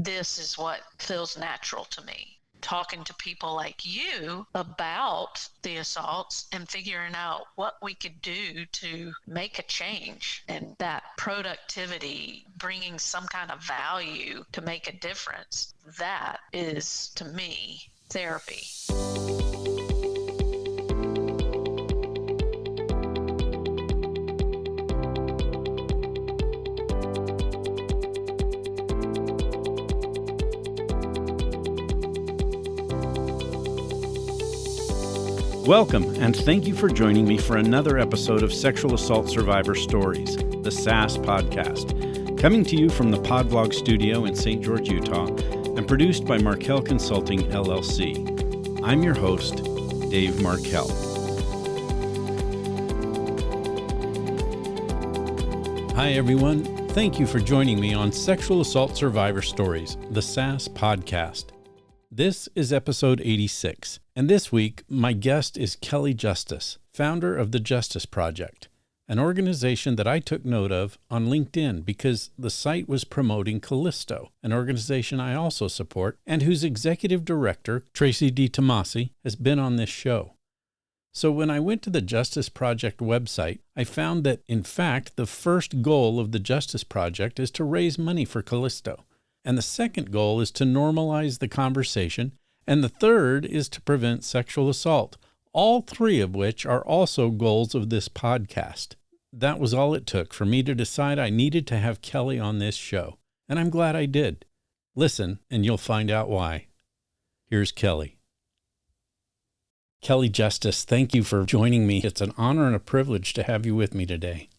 this is what feels natural to me. Talking to people like you about the assaults and figuring out what we could do to make a change, and that productivity, bringing some kind of value to make a difference, that is, to me, therapy. Welcome, and thank you for joining me for another episode of Sexual Assault Survivor Stories, the SAS podcast, coming to you from the Podvlog studio in St. George, Utah, and produced by Markel Consulting, LLC. I'm your host, Dave Markel. Hi, everyone. Thank you for joining me on Sexual Assault Survivor Stories, the SAS podcast. This is episode 86, and this week my guest is Kelly Justus, founder of the Justus Project, an organization that I took note of on LinkedIn because the site was promoting Callisto, an organization I also support, and whose executive director, Tracy DiTomasi, has been on this show. So when I went to the Justus Project website, I found that, in fact, the first goal of the Justus Project is to raise money for Callisto. And the second goal is to normalize the conversation, and the third is to prevent sexual assault, all three of which are also goals of this podcast. That was all it took for me to decide I needed to have Kelly on this show, and I'm glad I did. Listen, and you'll find out why. Here's Kelly. Kelly Justus, thank you for joining me. It's an honor and a privilege to have you with me today.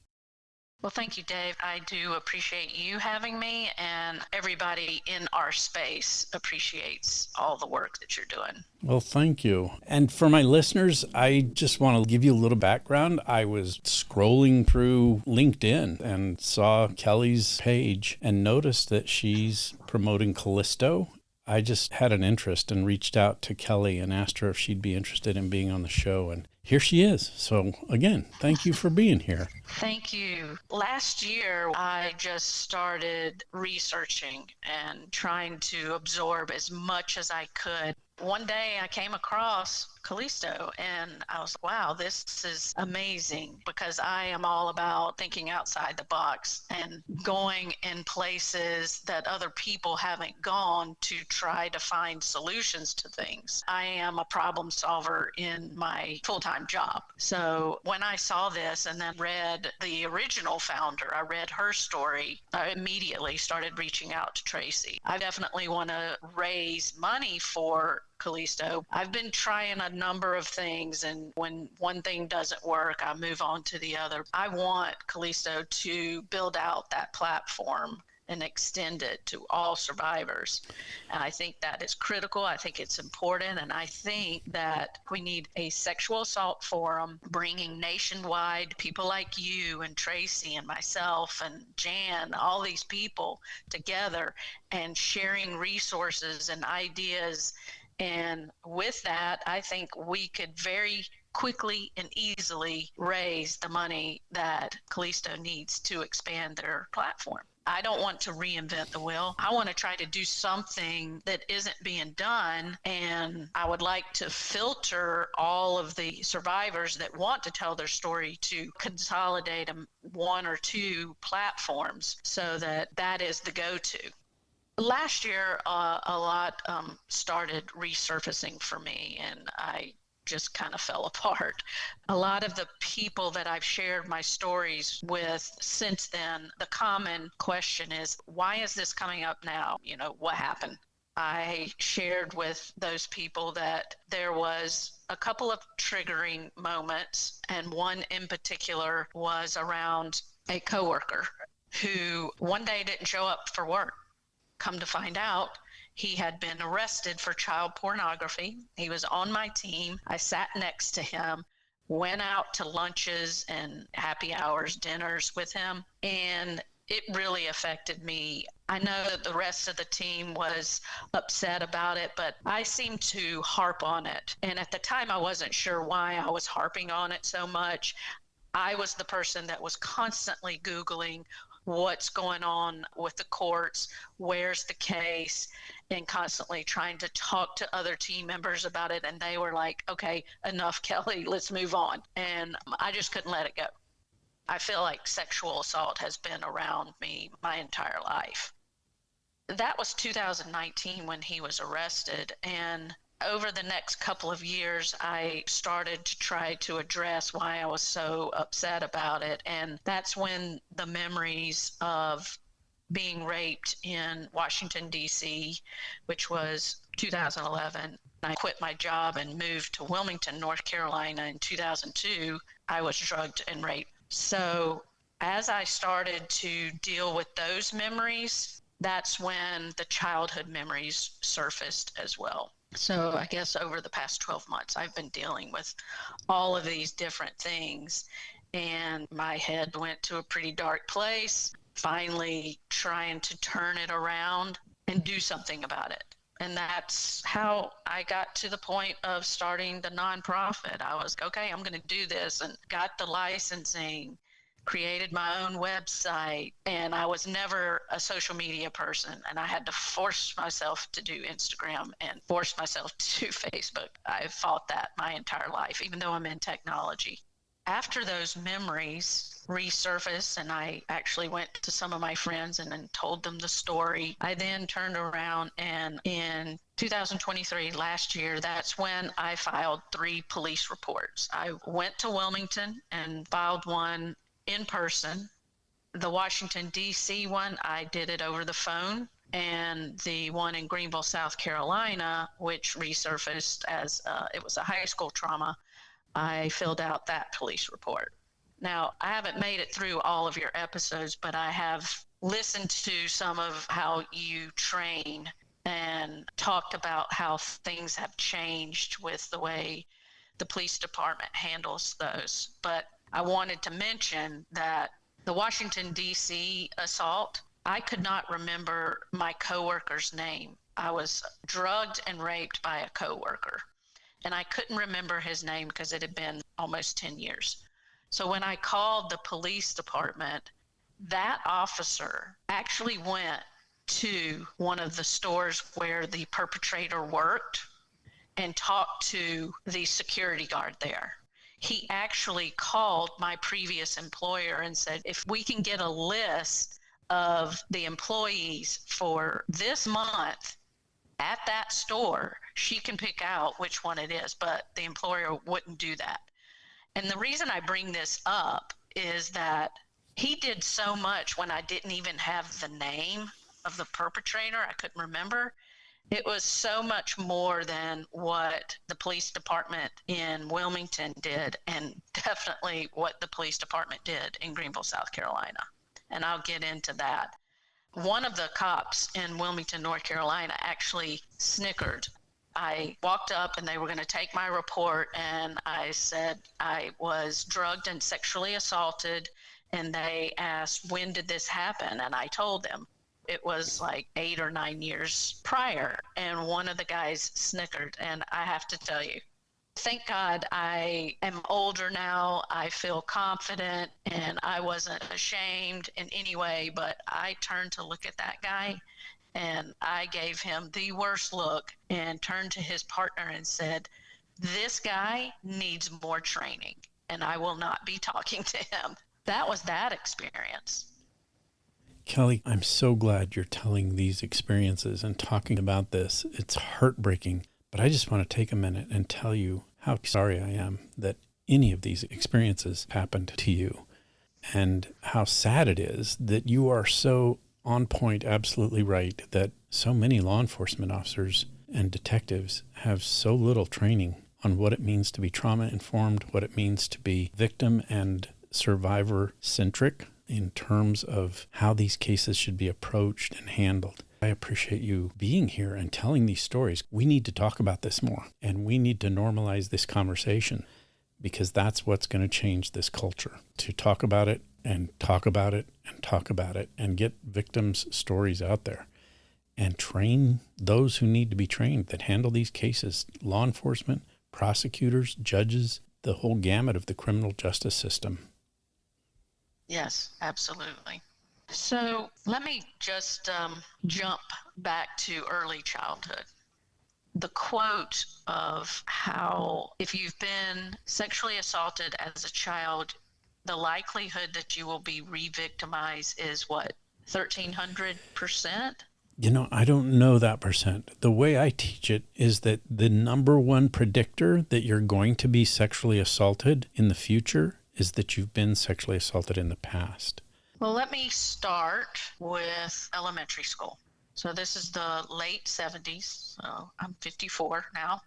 Well, thank you, Dave. I do appreciate you having me, and everybody in our space appreciates all the work that you're doing. Well, thank you. And for my listeners, I just want to give you a little background. I was scrolling through LinkedIn and saw Kelly's page and noticed that she's promoting Callisto. I just had an interest and reached out to Kelly and asked her if she'd be interested in being on the show, and here she is. So again, thank you for being here. Thank you. Last year, I just started researching and trying to absorb as much as I could. One day I came across Callisto and I was like, wow, this is amazing, because I am all about thinking outside the box and going in places that other people haven't gone to try to find solutions to things. I am a problem solver in my full-time job. So when I saw this and then read the original founder, I read her story, I immediately started reaching out to Tracy. I definitely want to raise money for Callisto. I've been trying a number of things, and when one thing doesn't work, I move on to the other. I want Callisto to build out that platform and extend it to all survivors. And I think that is critical. I think it's important. And I think that we need a sexual assault forum, bringing nationwide people like you and Tracy and myself and Jan, all these people together and sharing resources and ideas. And with that, I think we could very quickly and easily raise the money that Callisto needs to expand their platform. I don't want to reinvent the wheel. I want to try to do something that isn't being done, and I would like to filter all of the survivors that want to tell their story to consolidate them one or two platforms so that that is the go-to. Last year, a lot started resurfacing for me, and I just kind of fell apart. A lot of the people that I've shared my stories with since then, the common question is, why is this coming up now? You know, what happened? I shared with those people that there was a couple of triggering moments, and one in particular was around a coworker who one day didn't show up for work. Come to find out, he had been arrested for child pornography. He was on my team. I sat next to him, went out to lunches and happy hours, dinners with him, and it really affected me. I know that the rest of the team was upset about it, but I seemed to harp on it. And at the time, I wasn't sure why I was harping on it so much. I was the person that was constantly Googling what's going on with the courts, where's the case, and constantly trying to talk to other team members about it. And they were like, okay, enough, Kelly, let's move on. And I just couldn't let it go. I feel like sexual assault has been around me my entire life. That was 2019 when he was arrested. And over the next couple of years, I started to try to address why I was so upset about it. And that's when the memories of being raped in Washington, D.C., which was 2011. I quit my job and moved to Wilmington, North Carolina in 2002. I was drugged and raped. So as I started to deal with those memories, that's when the childhood memories surfaced as well. So I guess over the past 12 months, I've been dealing with all of these different things, and my head went to a pretty dark place, finally trying to turn it around and do something about it. And that's how I got to the point of starting the nonprofit. I was, okay, I'm going to do this, and got the licensing, created my own website, and I was never a social media person, and I had to force myself to do Instagram and force myself to do Facebook. I fought that my entire life, even though I'm in technology. After those memories resurfaced, and I actually went to some of my friends and then told them the story, I then turned around, and in 2023, last year, that's when I filed 3 police reports. I went to Wilmington and filed one in person. The Washington, D.C. one, I did it over the phone. And the one in Greenville, South Carolina, which resurfaced as it was a high school trauma, I filled out that police report. Now, I haven't made it through all of your episodes, but I have listened to some of how you train and talked about how things have changed with the way the police department handles those. But I wanted to mention that the Washington, D.C. assault, I could not remember my coworker's name. I was drugged and raped by a coworker, and I couldn't remember his name because it had been almost 10 years. So when I called the police department, that officer actually went to one of the stores where the perpetrator worked and talked to the security guard there. He actually called my previous employer and said, if we can get a list of the employees for this month at that store, she can pick out which one it is, but the employer wouldn't do that. And the reason I bring this up is that he did so much when I didn't even have the name of the perpetrator. I couldn't remember. It was so much more than what the police department in Wilmington did, and definitely what the police department did in Greenville, South Carolina. And I'll get into that. One of the cops in Wilmington, North Carolina actually snickered. I walked up and they were going to take my report, and I said I was drugged and sexually assaulted, and they asked, when did this happen? And I told them. It was like 8 or 9 years prior, and one of the guys snickered. And I have to tell you, thank God I am older now. I feel confident, and I wasn't ashamed in any way, but I turned to look at that guy, and I gave him the worst look and turned to his partner and said, this guy needs more training, and I will not be talking to him. That was that experience. Kelly, I'm so glad you're telling these experiences and talking about this. It's heartbreaking, but I just want to take a minute and tell you how sorry I am that any of these experiences happened to you, and how sad it is that you are so on point, absolutely right, that so many law enforcement officers and detectives have so little training on what it means to be trauma-informed, what it means to be victim and survivor-centric in terms of how these cases should be approached and handled. I appreciate you being here and telling these stories. We need to talk about this more, and we need to normalize this conversation, because that's what's going to change this culture, to talk about it and talk about it and talk about it and get victims' stories out there and train those who need to be trained that handle these cases, law enforcement, prosecutors, judges, the whole gamut of the criminal justice system. Yes, absolutely. So let me just jump back to early childhood. The quote of how if you've been sexually assaulted as a child, the likelihood that you will be re-victimized is what, 1,300%? I don't know that percent. The way I teach it is that the number one predictor that you're going to be sexually assaulted in the future is that you've been sexually assaulted in the past. Well, let me start with elementary school. So this is the late 70s. So I'm 54 now.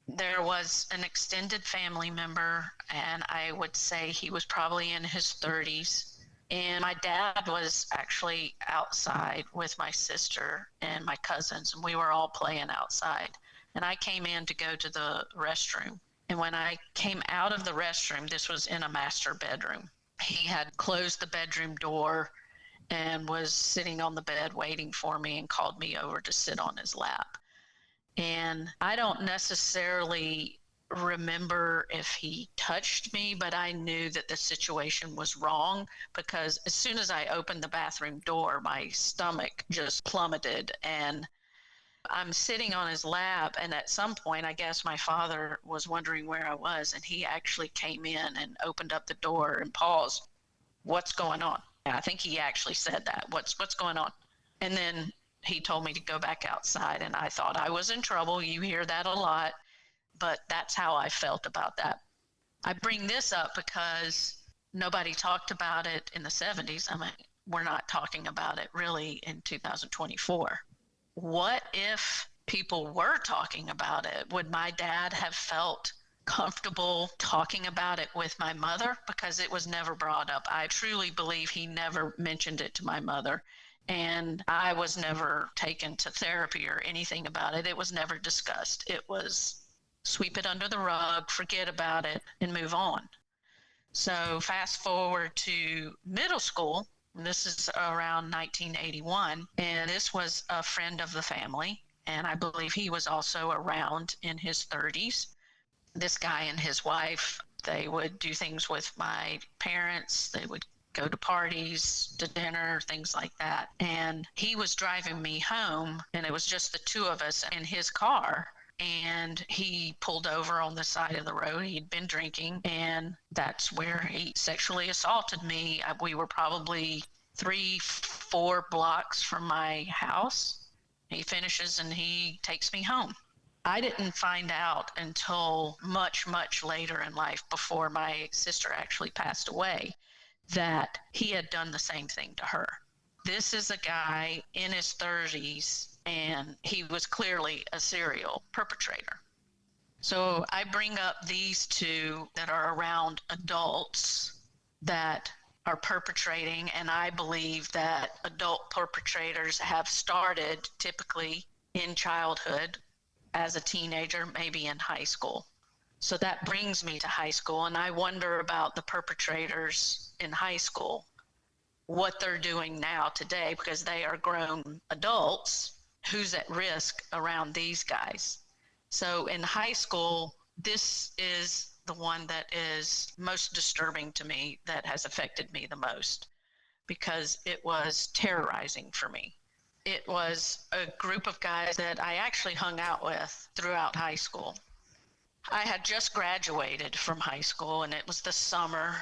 There was an extended family member, and I would say he was probably in his 30s. And my dad was actually outside with my sister and my cousins, and we were all playing outside. And I came in to go to the restroom. And when I came out of the restroom, this was in a master bedroom. He had closed the bedroom door and was sitting on the bed waiting for me and called me over to sit on his lap. And I don't necessarily remember if he touched me, but I knew that the situation was wrong because as soon as I opened the bathroom door, my stomach just plummeted. And I'm sitting on his lap. And at some point, I guess my father was wondering where I was. And he actually came in and opened up the door and paused. What's going on? And I think he actually said that. What's going on? And then he told me to go back outside, and I thought I was in trouble. You hear that a lot, but that's how I felt about that. I bring this up because nobody talked about it in the 70s. I mean, we're not talking about it really in 2024. What if people were talking about it? Would my dad have felt comfortable talking about it with my mother? Because it was never brought up. I truly believe he never mentioned it to my mother. And I was never taken to therapy or anything about it. It was never discussed. It was sweep it under the rug, forget about it, and move on. So fast forward to middle school. This is around 1981. And this was a friend of the family. And I believe he was also around in his 30s. This guy and his wife, they would do things with my parents. They would go to parties, to dinner, things like that. And he was driving me home, and it was just the two of us in his car. And he pulled over on the side of the road. He'd been drinking, and that's where he sexually assaulted me. We were probably 3-4 blocks from my house. He finishes and he takes me home. I didn't find out until much, much later in life, before my sister actually passed away, that he had done the same thing to her. This is a guy in his 30s, and he was clearly a serial perpetrator. So I bring up these two that are around adults that are perpetrating, and I believe that adult perpetrators have started typically in childhood, as a teenager, maybe in high school. So that brings me to high school, and I wonder about the perpetrators in high school, what they're doing now today, because they are grown adults. Who's at risk around these guys? So in high school, this is the one that is most disturbing to me, that has affected me the most, because it was terrorizing for me. It was a group of guys that I actually hung out with throughout high school. I had just graduated from high school, and it was the summer.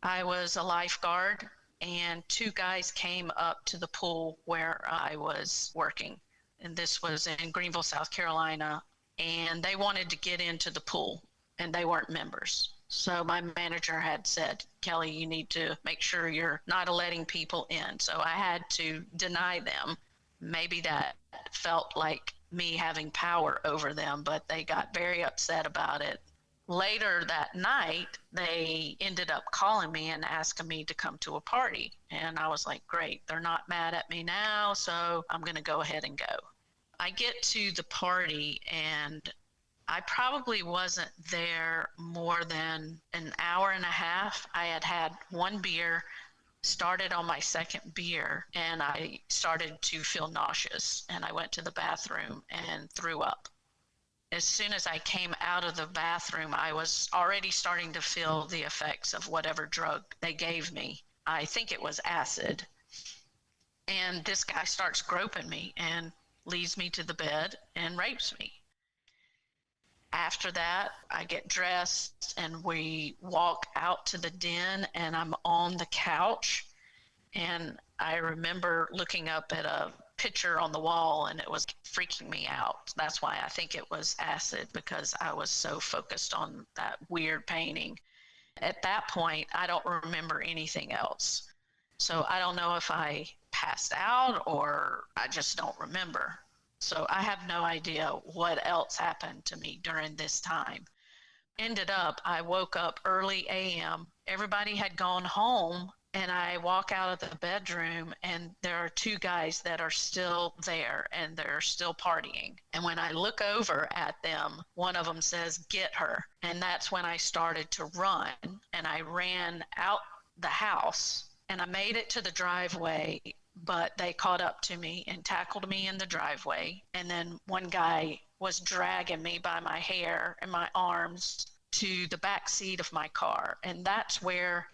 I was a lifeguard, and two guys came up to the pool where I was working. And this was in Greenville, South Carolina. And they wanted to get into the pool, and they weren't members. So my manager had said, Kelly, you need to make sure you're not letting people in. So I had to deny them. Maybe that felt like me having power over them, but they got very upset about it. Later that night, they ended up calling me and asking me to come to a party. And I was like, great, they're not mad at me now, so I'm going to go ahead and go. I get to the party, and I probably wasn't there more than an hour and a half. I had had one beer, started on my second beer, and I started to feel nauseous, and I went to the bathroom and threw up. As soon as I came out of the bathroom, I was already starting to feel the effects of whatever drug they gave me. I think it was acid. And this guy starts groping me and leads me to the bed and rapes me. After that, I get dressed and we walk out to the den, and I'm on the couch. And I remember looking up at a picture on the wall, and it was freaking me out. That's why I think it was acid, because I was so focused on that weird painting. At that point, I don't remember anything else. So I don't know if I passed out or I just don't remember. So I have no idea what else happened to me during this time. Ended up, I woke up early a.m. Everybody had gone home, and I walk out of the bedroom, and there are two guys that are still there, and they're still partying. And when I look over at them, one of them says, "Get her." And that's when I started to run, and I ran out the house, and I made it to the driveway, but they caught up to me and tackled me in the driveway. And then one guy was dragging me by my hair and my arms to the back seat of my car. And that's where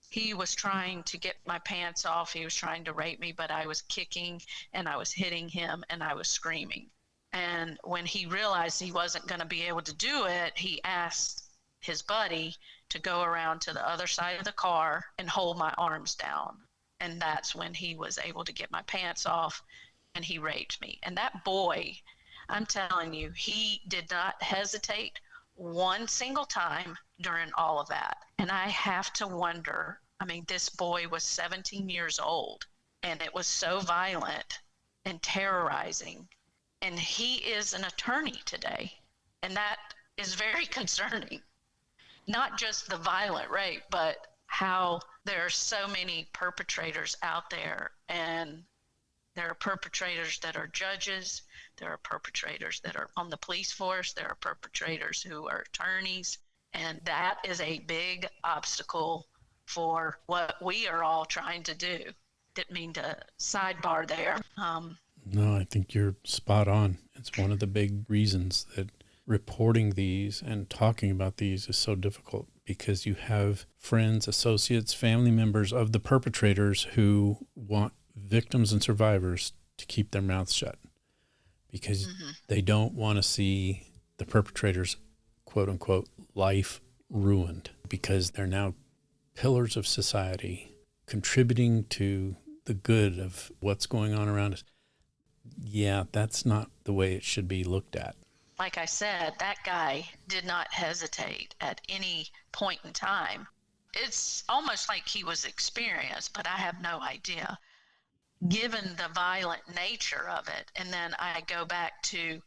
he was trying to get my pants off. He was trying to rape me, but I was kicking and I was hitting him and I was screaming. And when he realized he wasn't going to be able to do it, he asked his buddy to go around to the other side of the car and hold my arms down. And that's when he was able to get my pants off, and he raped me. And that boy, I'm telling you, he did not hesitate one single time during all of that. And I have to wonder, I mean, this boy was 17 years old, and it was so violent and terrorizing. And he is an attorney today. And that is very concerning. Not just the violent rape, but how there are so many perpetrators out there, and there are perpetrators that are judges, there are perpetrators that are on the police force, there are perpetrators who are attorneys, and that is a big obstacle for what we are all trying to do. Didn't mean to sidebar there. No, I think you're spot on. It's one of the big reasons that reporting these and talking about these is so difficult, because you have friends, associates, family members of the perpetrators who want victims and survivors to keep their mouths shut, because they don't want to see the perpetrators, quote unquote, life ruined, because they're now pillars of society, contributing to the good of what's going on around us. Yeah, that's not the way it should be looked at. Like I said, that guy did not hesitate at any point in time. It's almost like he was experienced, but I have no idea, given the violent nature of it. And then I go back to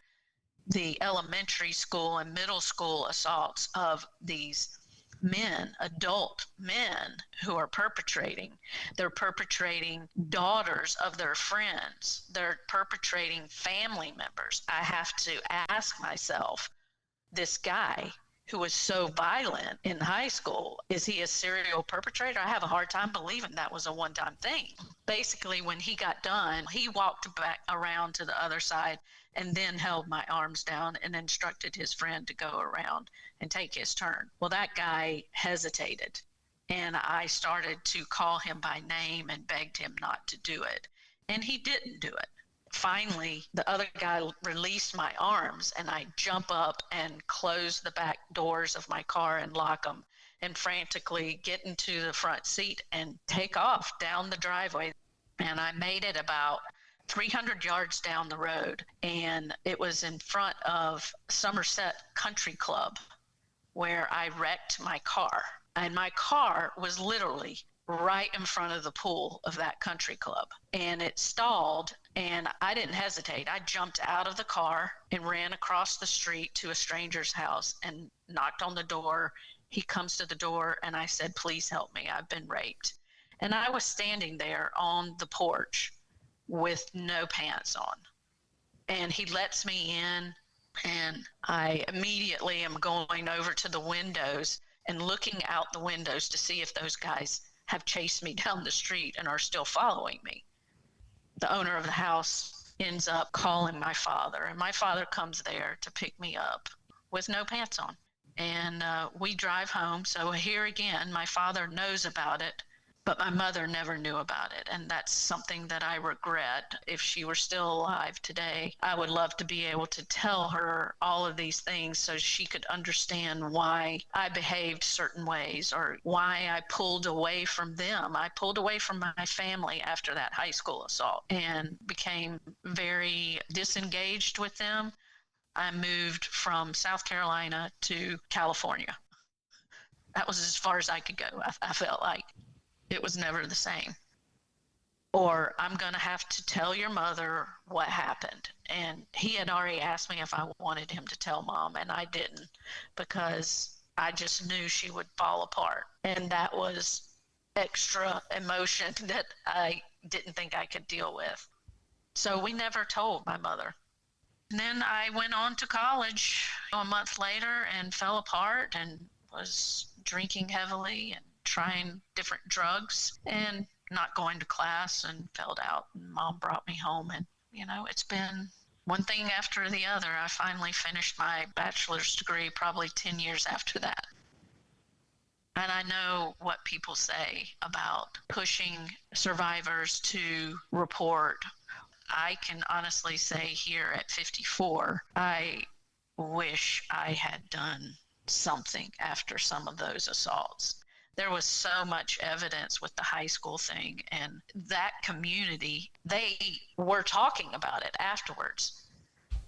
the elementary school and middle school assaults of these men, adult men, who are perpetrating. They're perpetrating daughters of their friends. They're perpetrating family members. I have to ask myself, this guy who was so violent in high school, is he a serial perpetrator? I have a hard time believing that was a one-time thing. Basically, when he got done, he walked back around to the other side and then held my arms down and instructed his friend to go around and take his turn. Well, that guy hesitated, and I started to call him by name and begged him not to do it, and he didn't do it. Finally, the other guy released my arms, and I jump up and close the back doors of my car and lock them, and frantically get into the front seat and take off down the driveway. And I made it about 300 yards down the road, and it was in front of Somerset Country Club, where I wrecked my car. And my car was literally right in front of the pool of that country club. And it stalled, and I didn't hesitate. I jumped out of the car and ran across the street to a stranger's house and knocked on the door. He comes to the door, and I said, "Please help me. I've been raped." And I was standing there on the porch with no pants on. And he lets me in, and I immediately am going over to the windows and looking out the windows to see if those guys have chased me down the street and are still following me. The owner of the house ends up calling my father, and my father comes there to pick me up with no pants on. And we drive home. So here again, my father knows about it. But my mother never knew about it, and that's something that I regret. If she were still alive today, I would love to be able to tell her all of these things so she could understand why I behaved certain ways or why I pulled away from them. I pulled away from my family after that high school assault and became very disengaged with them. I moved from South Carolina to California. That was as far as I could go. I felt like it was never the same. Or I'm going to have to tell your mother what happened. And he had already asked me if I wanted him to tell mom, and I didn't because I just knew she would fall apart. And that was extra emotion that I didn't think I could deal with. So we never told my mother. And then I went on to college a month later and fell apart and was drinking heavily and trying different drugs and not going to class and failed out. And mom brought me home, and it's been one thing after the other. I finally finished my bachelor's degree probably 10 years after that. And I know what people say about pushing survivors to report. I can honestly say here at 54, I wish I had done something after some of those assaults. There was so much evidence with the high school thing, and that community, they were talking about it afterwards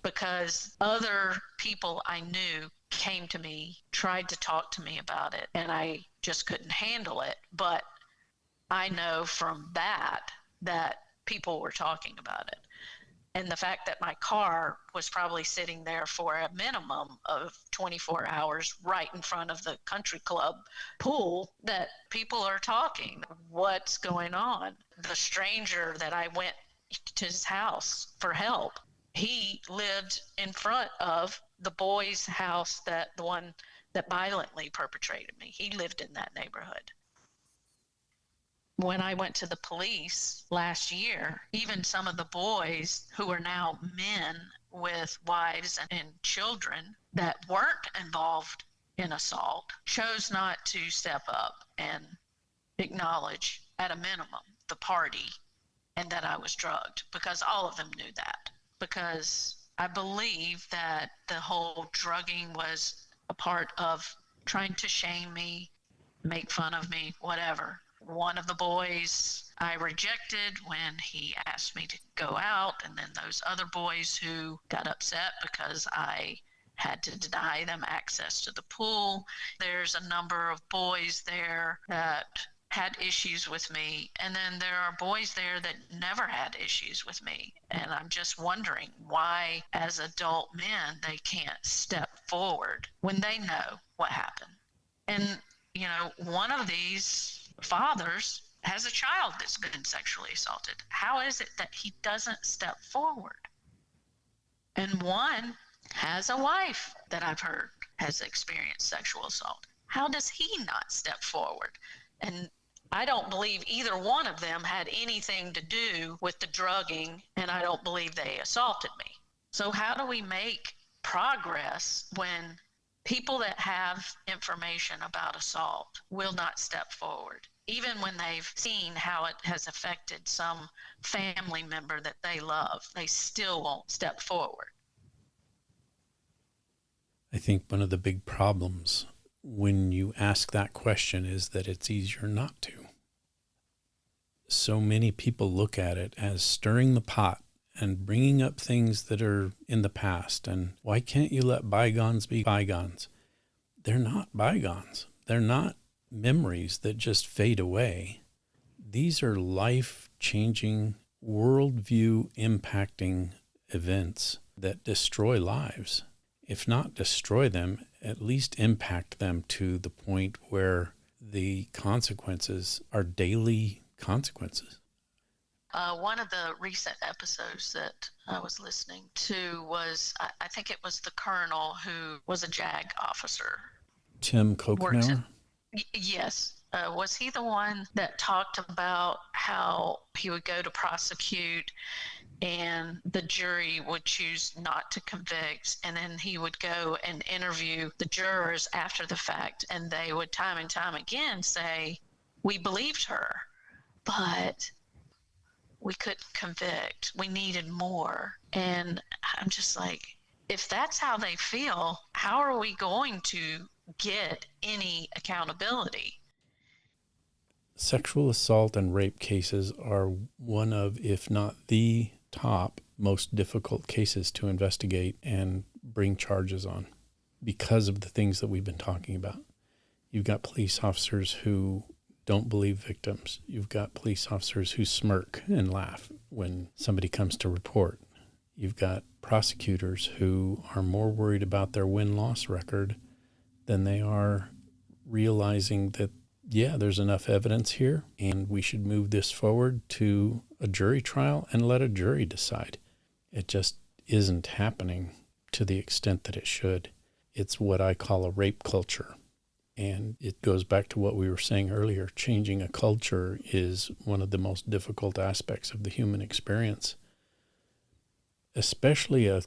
because other people I knew came to me, tried to talk to me about it, and I just couldn't handle it. But I know from that people were talking about it. And the fact that my car was probably sitting there for a minimum of 24 hours right in front of the country club pool, that people are talking. What's going on? The stranger that I went to his house for help, he lived in front of the boy's house, the one that violently perpetrated me. He lived in that neighborhood. When I went to the police last year, even some of the boys who are now men with wives and children that weren't involved in assault chose not to step up and acknowledge, at a minimum, the party and that I was drugged, because all of them knew that. Because I believe that the whole drugging was a part of trying to shame me, make fun of me, whatever. One of the boys I rejected when he asked me to go out, and then those other boys who got upset because I had to deny them access to the pool. There's a number of boys there that had issues with me, and then there are boys there that never had issues with me. And I'm just wondering why, as adult men, they can't step forward when they know what happened. And one of these fathers has a child that's been sexually assaulted. How is it that he doesn't step forward? And one has a wife that I've heard has experienced sexual assault. How does he not step forward? And I don't believe either one of them had anything to do with the drugging, and I don't believe they assaulted me. So how do we make progress when people that have information about assault will not step forward? Even when they've seen how it has affected some family member that they love, they still won't step forward. I think one of the big problems when you ask that question is that it's easier not to. So many people look at it as stirring the pot and bringing up things that are in the past. And why can't you let bygones be bygones? They're not bygones. They're not memories that just fade away. These are life-changing, worldview impacting events that destroy lives. If not destroy them, at least impact them to the point where the consequences are daily consequences. One of the recent episodes that I was listening to was, I think it was the colonel who was a JAG officer. Tim Kokenauer? Yes. Was he the one that talked about how he would go to prosecute and the jury would choose not to convict, and then he would go and interview the jurors after the fact, and they would time and time again say, we believed her. but we couldn't convict. We needed more. And I'm just like, if that's how they feel, how are we going to get any accountability? Sexual assault and rape cases are one of, if not the top, most difficult cases to investigate and bring charges on because of the things that we've been talking about. You've got police officers who don't believe victims. You've got police officers who smirk and laugh when somebody comes to report. You've got prosecutors who are more worried about their win-loss record than they are realizing that, yeah, there's enough evidence here and we should move this forward to a jury trial and let a jury decide. It just isn't happening to the extent that it should. It's what I call a rape culture. And it goes back to what we were saying earlier. Changing a culture is one of the most difficult aspects of the human experience, especially a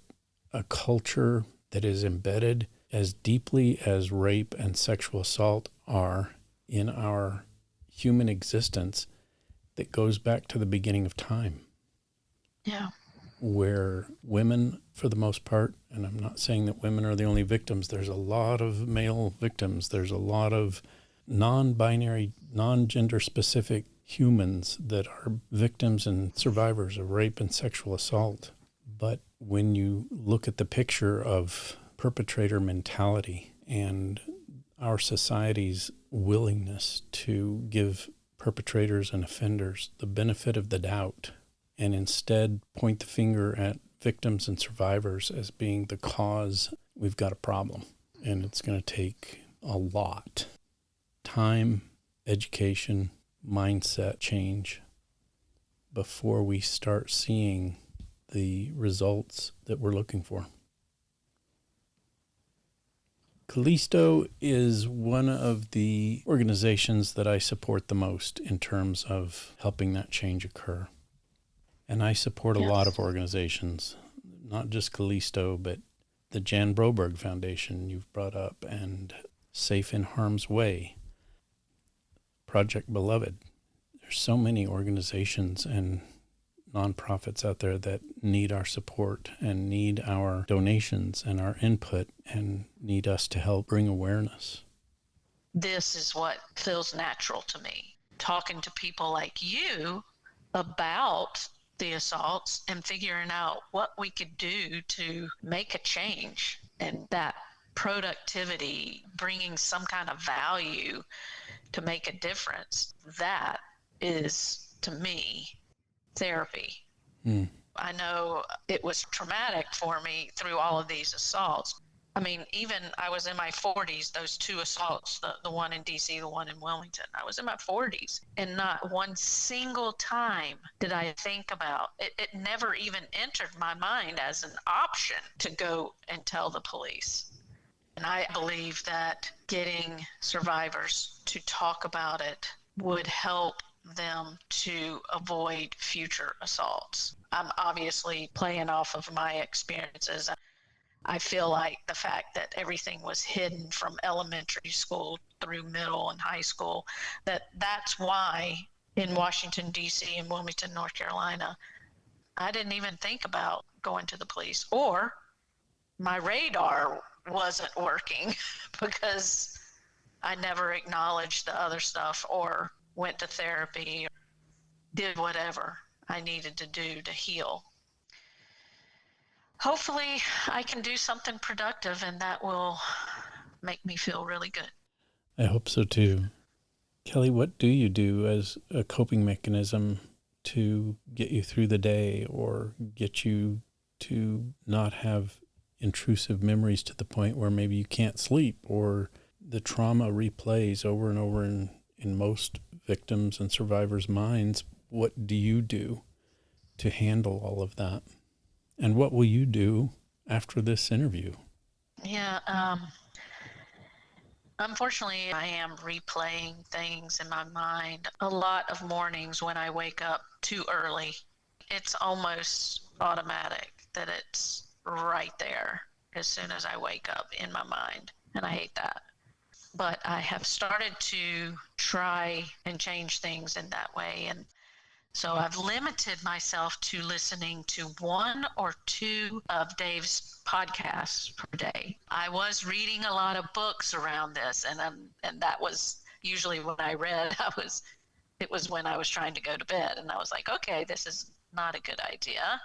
culture that is embedded as deeply as rape and sexual assault are in our human existence, that goes back to the beginning of time. Yeah. Where women, for the most part, and I'm not saying that women are the only victims, there's a lot of male victims, there's a lot of non-binary, non-gender specific humans that are victims and survivors of rape and sexual assault. But when you look at the picture of perpetrator mentality and our society's willingness to give perpetrators and offenders the benefit of the doubt, and instead point the finger at victims and survivors as being the cause, we've got a problem. And it's going to take a lot. Time, education, mindset change before we start seeing the results that we're looking for. Callisto is one of the organizations that I support the most in terms of helping that change occur. And I support a lot of organizations, not just Callisto, but the Jan Broberg Foundation you've brought up, and Safe in Harm's Way, Project Beloved. There's so many organizations and nonprofits out there that need our support and need our donations and our input and need us to help bring awareness. This is what feels natural to me. Talking to people like you about the assaults and figuring out what we could do to make a change, and that productivity, bringing some kind of value to make a difference, that is, to me, therapy. I know it was traumatic for me through all of these assaults. I mean, even I was in my 40s, those two assaults, the one in DC, the one in Wilmington, I was in my 40s, and not one single time did I think about it. It never even entered my mind as an option to go and tell the police. And I believe that getting survivors to talk about it would help them to avoid future assaults. I'm obviously playing off of my experiences. I feel like the fact that everything was hidden from elementary school through middle and high school, that's why in Washington, D.C. and Wilmington, North Carolina, I didn't even think about going to the police, or my radar wasn't working because I never acknowledged the other stuff or went to therapy, or did whatever I needed to do to heal. Hopefully I can do something productive, and that will make me feel really good. I hope so too. Kelly, what do you do as a coping mechanism to get you through the day or get you to not have intrusive memories to the point where maybe you can't sleep, or the trauma replays over and over in most victims' and survivors' minds? What do you do to handle all of that? And what will you do after this interview? Yeah, unfortunately, I am replaying things in my mind a lot of mornings when I wake up too early. It's almost automatic that it's right there as soon as I wake up in my mind, and I hate that. but I have started to try and change things in that way. And so I've limited myself to listening to one or two of Dave's podcasts per day. I was reading a lot of books around this, and that was usually when I read. It was when I was trying to go to bed, and I was like, okay, this is not a good idea.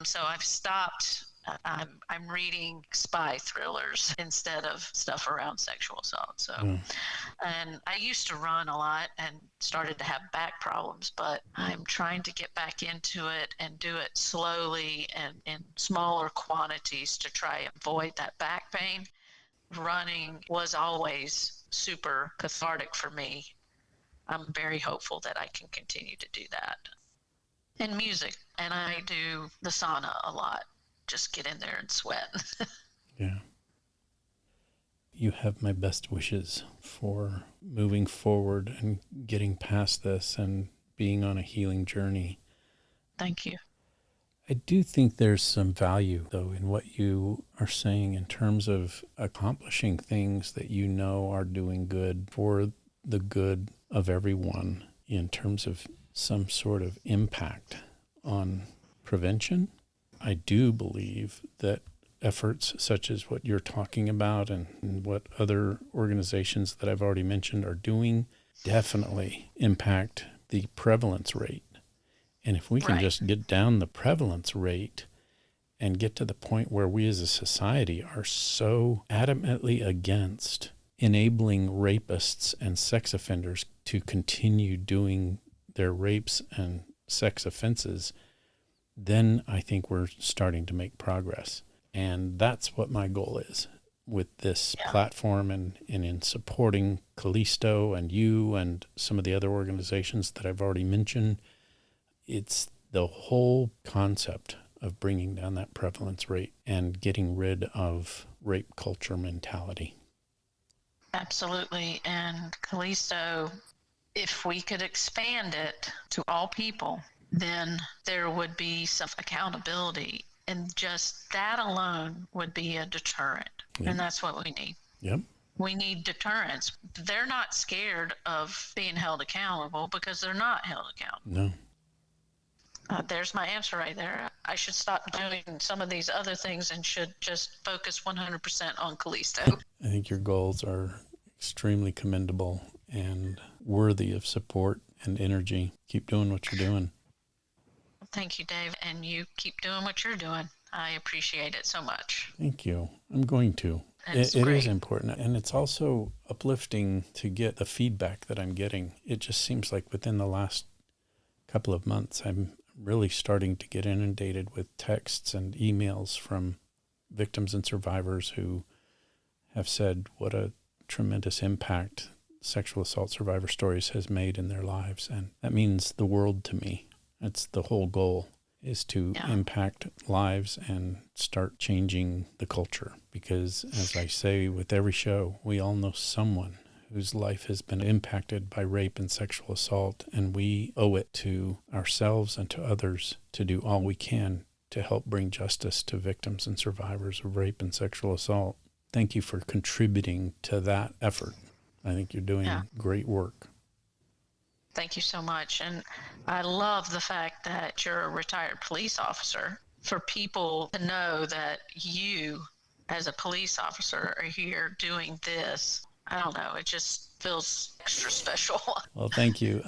So I've stopped. I'm reading spy thrillers instead of stuff around sexual assault. So, and I used to run a lot and started to have back problems, but I'm trying to get back into it and do it slowly and in smaller quantities to try and avoid that back pain. Running was always super cathartic for me. I'm very hopeful that I can continue to do that. And music, and I do the sauna a lot. Just get in there and sweat. Yeah. You have my best wishes for moving forward and getting past this and being on a healing journey. Thank you. I do think there's some value, though, in what you are saying in terms of accomplishing things that you know are doing good for the good of everyone in terms of some sort of impact on prevention. I do believe that efforts such as what you're talking about and what other organizations that I've already mentioned are doing definitely impact the prevalence rate. And if we can just get down the prevalence rate and get to the point where we as a society are so adamantly against enabling rapists and sex offenders to continue doing their rapes and sex offenses, then I think we're starting to make progress. And that's what my goal is with this platform and in supporting Callisto and you and some of the other organizations that I've already mentioned. It's the whole concept of bringing down that prevalence rate and getting rid of rape culture mentality. Absolutely. And Callisto, if we could expand it to all people, then there would be some accountability. And just that alone would be a deterrent. Yep. And that's what we need. Yep. We need deterrence. They're not scared of being held accountable because they're not held accountable. No. There's my answer right there. I should stop doing some of these other things and should just focus 100% on Callisto. I think your goals are extremely commendable and worthy of support and energy. Keep doing what you're doing. Thank you, Dave. And you keep doing what you're doing. I appreciate it so much. Thank you. I'm going to. It is important. And it's also uplifting to get the feedback that I'm getting. It just seems like within the last couple of months, I'm really starting to get inundated with texts and emails from victims and survivors who have said what a tremendous impact sexual assault survivor stories has made in their lives. And that means the world to me. That's the whole goal, is to impact lives and start changing the culture. Because as I say with every show, we all know someone whose life has been impacted by rape and sexual assault, and we owe it to ourselves and to others to do all we can to help bring justice to victims and survivors of rape and sexual assault. Thank you for contributing to that effort. I think you're doing great work. Thank you so much. And I love the fact that you're a retired police officer. For people to know that you, as a police officer, are here doing this, I don't know, it just feels extra special. Well, thank you.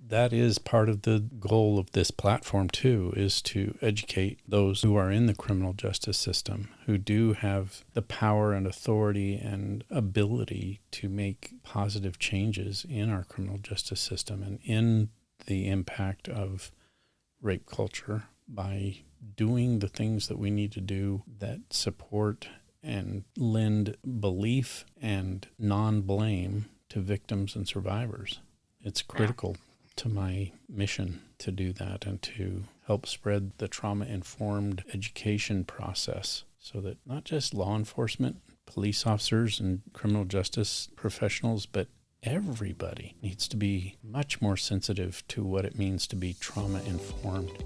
That is part of the goal of this platform, too, is to educate those who are in the criminal justice system, who do have the power and authority and ability to make positive changes in our criminal justice system and in the impact of rape culture by doing the things that we need to do that support and lend belief and non-blame to victims and survivors. It's critical to my mission to do that and to help spread the trauma-informed education process so that not just law enforcement, police officers, and criminal justice professionals, but everybody needs to be much more sensitive to what it means to be trauma-informed,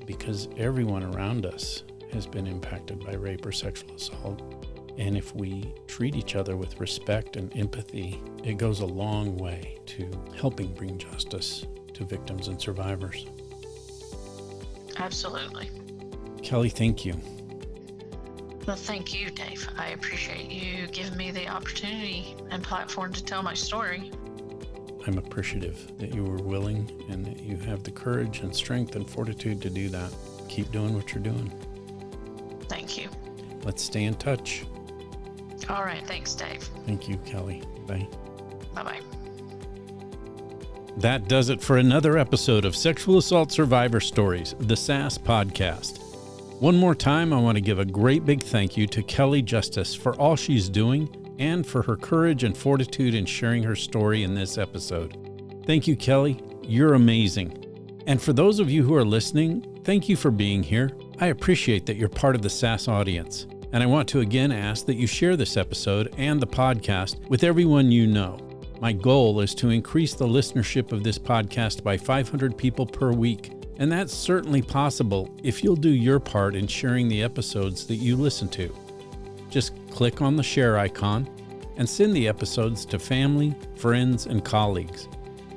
because everyone around us has been impacted by rape or sexual assault. And if we treat each other with respect and empathy, it goes a long way to helping bring justice to victims and survivors. Absolutely. Kelly, thank you. Well, thank you, Dave. I appreciate you giving me the opportunity and platform to tell my story. I'm appreciative that you were willing and that you have the courage and strength and fortitude to do that. Keep doing what you're doing. Thank you. Let's stay in touch. All right. Thanks, Dave. Thank you, Kelly. Bye. Bye-bye. That does it for another episode of Sexual Assault Survivor Stories, the SAS podcast. One more time, I want to give a great big thank you to Kelly Justus for all she's doing and for her courage and fortitude in sharing her story in this episode. Thank you, Kelly. You're amazing. And for those of you who are listening, thank you for being here. I appreciate that you're part of the SAS audience. And I want to again ask that you share this episode and the podcast with everyone you know. My goal is to increase the listenership of this podcast by 500 people per week. And that's certainly possible if you'll do your part in sharing the episodes that you listen to. Just click on the share icon and send the episodes to family, friends, and colleagues.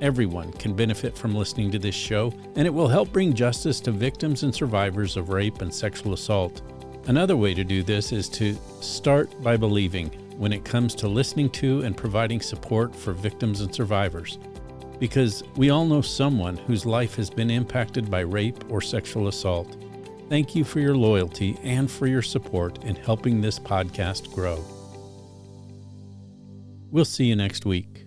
Everyone can benefit from listening to this show, and it will help bring justice to victims and survivors of rape and sexual assault. Another way to do this is to start by believing when it comes to listening to and providing support for victims and survivors. Because we all know someone whose life has been impacted by rape or sexual assault. Thank you for your loyalty and for your support in helping this podcast grow. We'll see you next week.